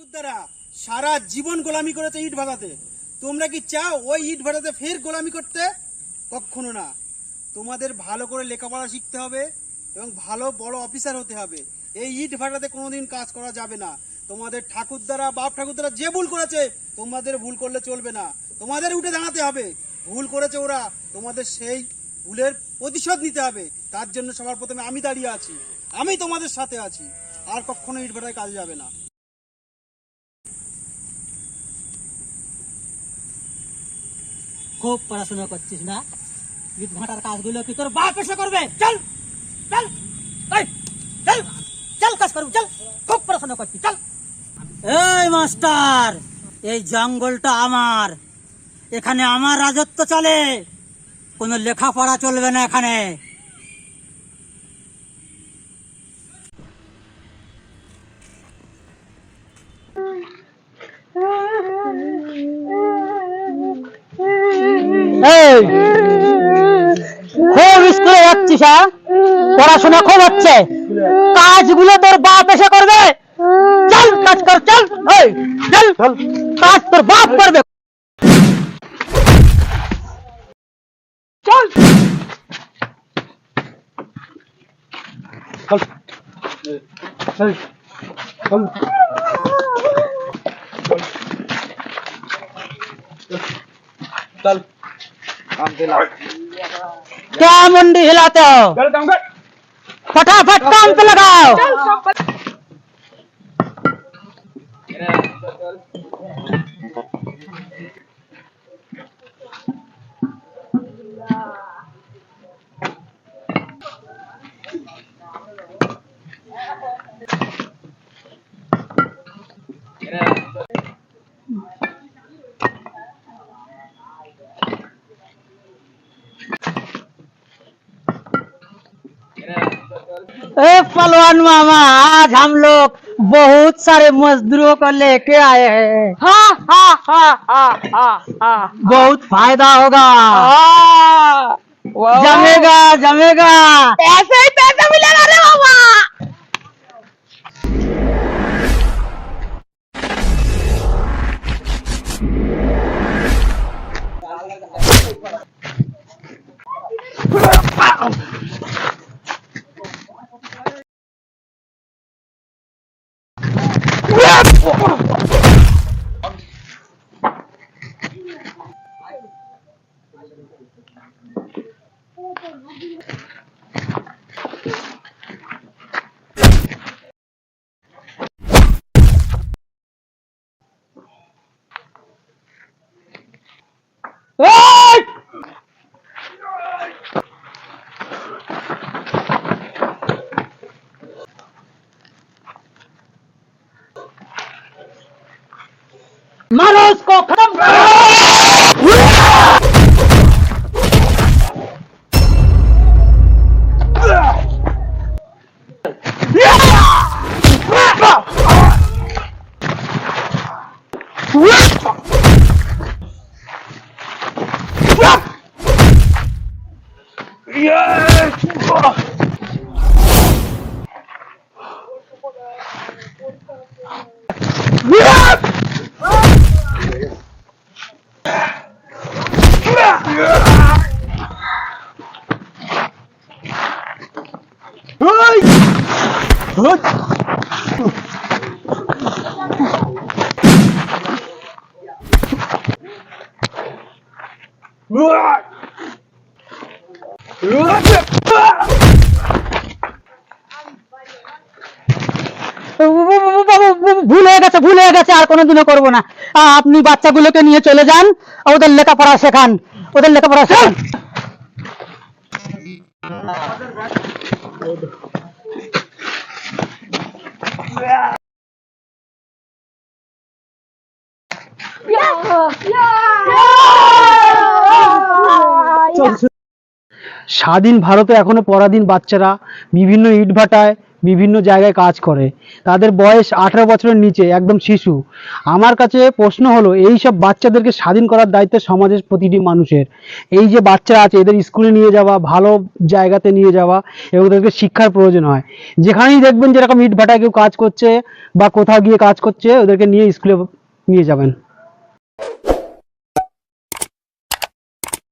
ঠাকুরদারা সারা জীবন গোলামি করেছে ইট ভাটাতে। তোমরা কি চাও ওই ইট ভাটাতে ফের গোলামি করতে? কখনো না। তোমাদের ভালো করে লেখাপড়া শিখতে হবে এবং ভালো বড় অফিসার হতে হবে। এই ইট ভাটাতে কোনোদিন কাজ করা যাবে না। তোমাদের ঠাকুরদারা বাপ ঠাকুরদারা যে ভুল করেছে তোমাদের ভুল করলে চলবে না, তোমাদের উঠে দাঁড়াতে হবে। ভুল করেছে ওরা, তোমাদের সেই ভুলের প্রতিশোধ নিতে হবে। তার জন্য সবার প্রথমে আমি দাঁড়িয়ে আছি, আমি তোমাদের সাথে আছি। আর কখনো ইট ভাটায় কাজ যাবে না। খুব পড়াশোনা করছিস না? ইট ভাটার কাজগুলো কি তোর বাপ এসে করবে? চল চল চল চল কাজ করবি, চল। খুব পড়াশোনা করছিস, চল। এই মাস্টার, এই জঙ্গলটা আমার, এখানে আমার রাজত্ব চলে, কোনো লেখাপড়া চলবে না এখানে। খুব স্কুলে যাচ্ছিস? পড়াশোনা খুব হচ্ছে, কাজগুলো তোর বাপ এসে করবে। চল কাজ কর, চল চল, কাজ তোর বাপ করবে। চল चल क्या मुंडी हिलाते हो? फटाफट काम पे लगाओ। पहलवान मामा, आज हम लोग बहुत सारे मजदूरों को लेके आए हैं। हाँ हाँ हाँ हाँ हाँ हाँ, बहुत फायदा होगा। जमेगा जमेगा, पैसे ही पैसे मिलेगा रे मामा। मारो उसको, खत्म करो। ভুল হয়ে গেছে, আর কোনোদিনও করবো না। আপনি বাচ্চাগুলোকে নিয়ে চলে যান, ওদের লেখাপড়া শেখান, ওদের লেখাপড়া শেখান। স্বাধীন ভারতে এখনো পরাধীন বাচ্চারা বিভিন্ন ইটভাটায় বিভিন্ন জায়গায় কাজ করে, তাদের বয়স 18 বছরের নিচে, একদম শিশু। আমার কাছে প্রশ্ন হলো, এই সব বাচ্চাদেরকে স্বাধীন করার দায়িত্ব সমাজের প্রতিটি মানুষের। এই যে বাচ্চা আছে এদের স্কুলে নিয়ে যাওয়া, ভালো জায়গাতে নিয়ে যাওয়া এবং ওদেরকে শিক্ষার প্রয়োজন হয়। যেখানেই দেখবেন যেরকম ইট ভাটায় কেউ কাজ করছে বা কোথাও গিয়ে কাজ করছে, ওদেরকে নিয়ে স্কুলে নিয়ে যাবেন।